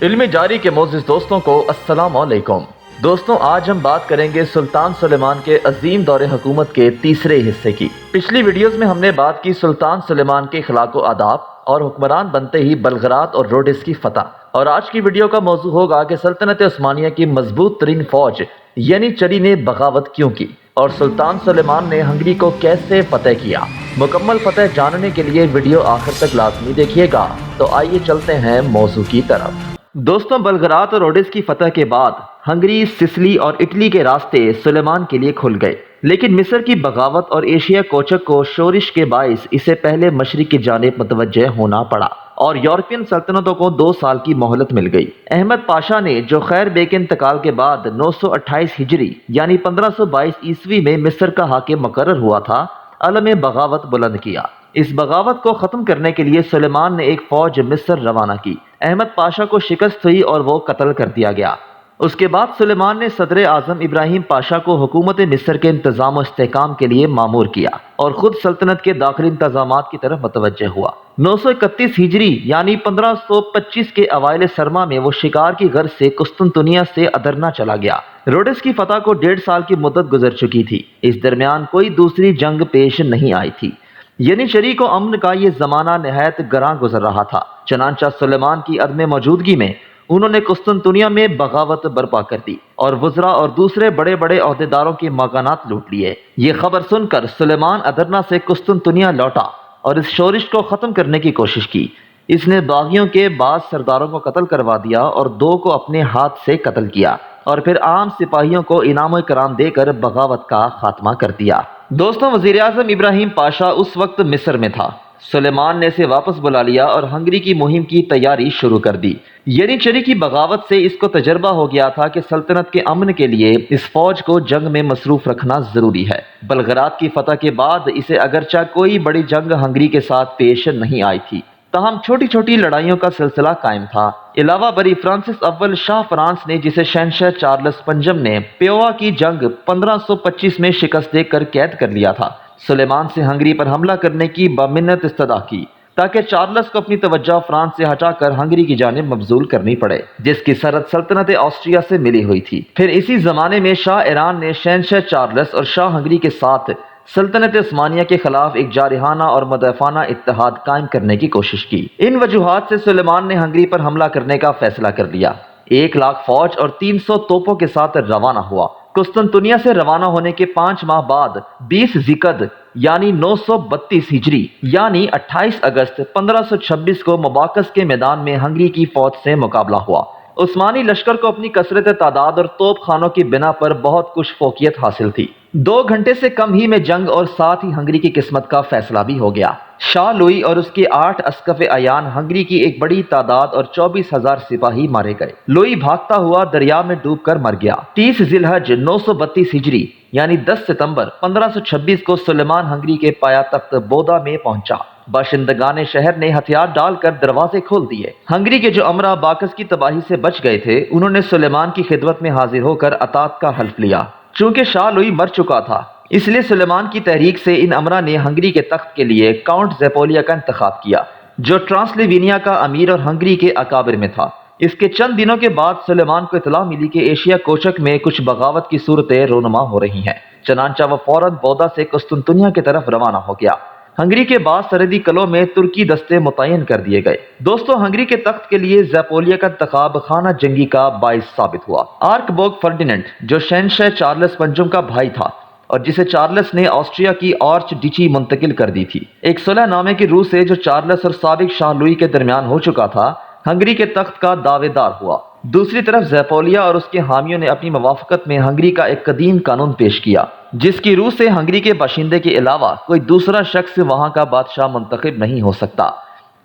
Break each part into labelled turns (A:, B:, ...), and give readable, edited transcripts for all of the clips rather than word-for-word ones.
A: علم جاری کے معزز دوستوں کو السلام علیکم۔ دوستوں، آج ہم بات کریں گے سلطان سلیمان کے عظیم دور حکومت کے تیسرے حصے کی۔ پچھلی ویڈیوز میں ہم نے بات کی سلطان سلیمان کے اخلاق و آداب اور حکمران بنتے ہی بلغرات اور روڈس کی فتح، اور آج کی ویڈیو کا موضوع ہوگا کہ سلطنت عثمانیہ کی مضبوط ترین فوج یعنی چری نے بغاوت کیوں کی اور سلطان سلیمان نے ہنگری کو کیسے فتح کیا۔ مکمل فتح جاننے کے لیے ویڈیو آخر تک لازمی دیکھیے گا۔ تو آئیے چلتے ہیں موضوع کی طرف۔ دوستوں، بلغرات اور روڈس کی فتح کے بعد ہنگری، سسلی اور اٹلی کے راستے سلیمان کے لیے کھل گئے، لیکن مصر کی بغاوت اور ایشیا کوچک کو شورش کے باعث اسے پہلے مشرق کی جانب متوجہ ہونا پڑا اور یورپین سلطنتوں کو 2 سال کی مہلت مل گئی۔ احمد پاشا نے، جو خیر بے کے انتقال کے بعد 928 ہجری یعنی 1522 عیسوی میں مصر کا حاکم مقرر ہوا تھا، علم بغاوت بلند کیا۔ اس بغاوت کو ختم کرنے کے لیے سلیمان نے ایک فوج مصر روانہ کی۔ احمد پاشا کو شکست ہوئی اور وہ قتل کر دیا گیا۔ اس کے بعد سلیمان نے صدر اعظم ابراہیم پاشا کو حکومت مصر کے انتظام و استحکام کے لیے مامور کیا اور خود سلطنت کے داخلی انتظامات کی طرف متوجہ ہوا۔ 931 ہجری یعنی 1525 کے اوائل سرما میں وہ شکار کی غرض سے قسطنطنیہ سے ادرنا چلا گیا۔ روڈس کی فتح کو 1.5 سال کی مدت گزر چکی تھی۔ اس درمیان کوئی دوسری جنگ پیش نہیں آئی تھی، یعنی شریک و امن کا یہ زمانہ نہایت گراں گزر رہا تھا۔ چنانچہ سلیمان کی عدم موجودگی میں انہوں نے قسطنطنیہ میں بغاوت برپا کر دی اور وزراء اور دوسرے بڑے بڑے عہدیداروں کے مکانات لوٹ لیے۔ یہ خبر سن کر سلیمان ادرنا سے قسطنطنیہ لوٹا اور اس شورش کو ختم کرنے کی کوشش کی۔ اس نے باغیوں کے بعض سرداروں کو قتل کروا دیا اور 2 کو اپنے ہاتھ سے قتل کیا اور پھر عام سپاہیوں کو انعام و اکرام دے کر بغاوت کا خاتمہ کر دیا۔ دوستوں، وزیر اعظم ابراہیم پاشا اس وقت مصر میں تھا۔ سلیمان نے اسے واپس بلا لیا اور ہنگری کی مہم کی تیاری شروع کر دی۔ یعنی چری کی بغاوت سے اس کو تجربہ ہو گیا تھا کہ سلطنت کے امن کے لیے اس فوج کو جنگ میں مصروف رکھنا ضروری ہے۔ بلغرات کی فتح کے بعد اسے اگرچہ کوئی بڑی جنگ ہنگری کے ساتھ پیش نہیں آئی تھی، تاہم چھوٹی چھوٹی لڑائیوں کا سلسلہ قائم تھا۔ علاوہ بری فرانسس اول شاہ فرانس نے، جسے شہنشاہ چارلس پنجم نے پیوا کی جنگ 1525 میں شکست دے کر قید کر لیا تھا، سلیمان سے ہنگری پر حملہ کرنے کی بمنت استدعا کی تاکہ چارلس کو اپنی توجہ فرانس سے ہٹا کر ہنگری کی جانب مبذول کرنی پڑے، جس کی سرحد سلطنت آسٹریا سے ملی ہوئی تھی۔ پھر اسی زمانے میں شاہ ایران نے شہنشاہ چارلس اور شاہ ہنگری کے ساتھ سلطنت عثمانیہ کے خلاف ایک جارحانہ اور مدافعانہ اتحاد قائم کرنے کی کوشش کی۔ ان وجوہات سے سلیمان نے ہنگری پر حملہ کرنے کا فیصلہ کر لیا۔ 1,00,000 فوج اور 300 توپوں کے ساتھ روانہ ہوا۔ قسطنطنیہ سے روانہ ہونے کے 5 ماہ بعد 20 ذی-القعدہ یعنی 932 ہجری یعنی 28 اگست 1526 کو مباکس کے میدان میں ہنگری کی فوج سے مقابلہ ہوا۔ عثمانی لشکر کو اپنی کثرت تعداد اور توپ خانوں کی بنا پر بہت کچھ فوقیت حاصل تھی۔ 2 گھنٹے سے کم ہی میں جنگ اور ساتھ ہی ہنگری کی قسمت کا فیصلہ بھی ہو گیا۔ شاہ لوئی اور اس کے 8 اسقف اعیان ہنگری کی ایک بڑی تعداد اور 24,000 سپاہی مارے گئے۔ لوئی بھاگتا ہوا دریا میں ڈوب کر مر گیا۔ 30 ذی الحج 932 ہجری یعنی 10 ستمبر 1526 کو سلیمان ہنگری کے پایا تخت بودا میں پہنچا۔ باشندگان شہر نے ہتھیار ڈال کر دروازے کھول دیے۔ ہنگری کے جو امراء باکس کی تباہی سے بچ گئے تھے، انہوں نے سلیمان کی خدمت میں حاضر ہو کر اطاعت کا حلف لیا۔ چونکہ شاہ لوئی مر چکا تھا، اس لیے سلیمان کی تحریک سے ان امراء نے ہنگری کے تخت کے لیے کاؤنٹ زیپولیا کا انتخاب کیا، جو ٹرانسلوینیا کا امیر اور ہنگری کے اکابر میں تھا۔ اس کے چند دنوں کے بعد سلیمان کو اطلاع ملی کہ ایشیا کوچک میں کچھ بغاوت کی صورتیں رونما ہو رہی ہیں، چنانچہ وہ فوراً بودا سے قسطنطنیہ کی طرف روانہ ہو گیا۔ ہنگری کے بعد سرحدی قلعوں میں ترکی دستے متعین کر دیے گئے۔ دوستوں، ہنگری کے تخت کے لیے زیپولیا کا انتخاب خانہ جنگی کا باعث ثابت ہوا۔ آرک بوگ فرڈیننڈ، جو شہنشاہ چارلس پنجم کا بھائی تھا اور جسے چارلس نے آسٹریا کی آرچ ڈچی منتقل کر دی تھی، ایک صلح نامے کی روح سے جو چارلس اور سابق شاہ لوئی کے درمیان ہو چکا تھا، ہنگری کے تخت کا دعوے دار ہوا۔ دوسری طرف زیپولیا اور اس کے حامیوں نے اپنی موافقت میں ہنگری کا ایک قدیم قانون پیش کیا، جس کی روح سے ہنگری کے باشندے کے علاوہ کوئی دوسرا شخص وہاں کا بادشاہ منتخب نہیں ہو سکتا۔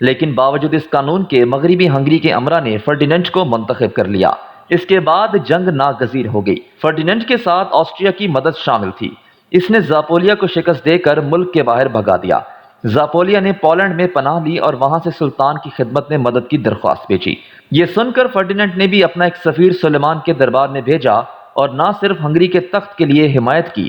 A: لیکن باوجود اس قانون کے، مغربی ہنگری کے امراء نے فرڈیننڈ کو منتخب کر لیا۔ اس کے بعد جنگ ناگزیر ہو گئی۔ فرڈیننڈ کے ساتھ آسٹریا کی مدد شامل تھی۔ اس نے زاپولیا کو شکست دے کر ملک کے باہر بھگا دیا۔ زاپولیا نے پولینڈ میں پناہ لی اور وہاں سے سلطان کی خدمت میں مدد کی درخواست بھیجی۔ یہ سن کر فرڈیننڈ نے بھی اپنا ایک سفیر سلیمان کے دربار میں بھیجا اور نہ صرف ہنگری کے تخت کے لیے حمایت کی،